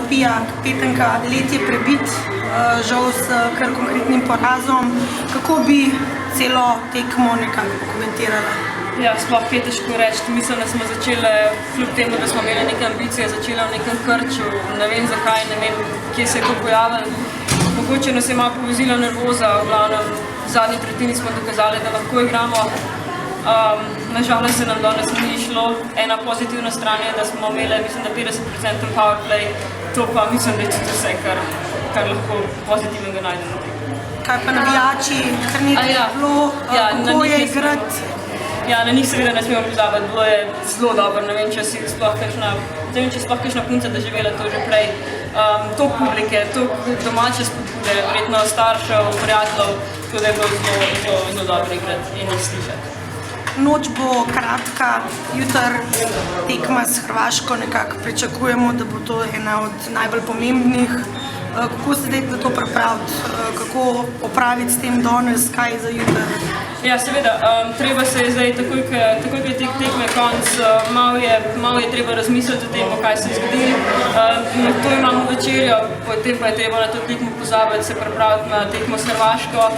Pija, kapetanka, let je prebit, žal s kar konkretnim porazom. Kako bi celo tekmo nekako komentirala? Ja, sploh je težko reči. Mislim, da smo začeli, kljub temu, da smo imeli neke ambicije, začeli v nekem krču. Ne vem zakaj, ne vem, kje se je to pojavilo. Mogoče nas je malo povozila nervoza, v glavnem v zadnji tretjini smo dokazali, da lahko igramo. Nažalost se nam danes ni šlo. Ena pozitivna stran je, da smo imeli, mislim, da 50% powerplay. To pa mislim, da je tudi vse, kar lahko pozitivnega najdemo. Kaj pa navijači, kar nekaj je bilo, kako je igrati? Ja, na njih seveda ne smemo pozabiti, bilo je zelo dobro, ne vem, če si sploh kakšna punca doživela to že prej. Toliko publike, toliko domače spodbude, verjetno staršev, prijateljev, tako da je bilo zelo dobro igrati in jih slišati. Noč bo kratka, jutri tekma s Hrvaško, nekako pričakujemo, da bo to ena od najbolj pomembnih. Kako se zdaj to pripraviti, kako opraviti s tem danes, kaj za jutri? Ja, seveda, treba se je zdaj, takoj, ko je tekme konc, malo je treba razmisliti o tem, kaj se je zgodilo. Na to imamo večerjo, potem pa je treba na to tekmo pozabiti, se pripraviti na tekmo s Hrvaško,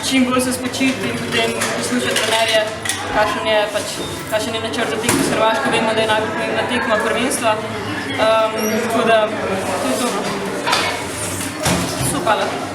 čim bolj se spočiti in potem poslušati trenerje, kakšen je načrt za tekmo s Hrvaško. Vemo, da je najbolj pomembna tekma prvenstva, tako da to je to. Hvala.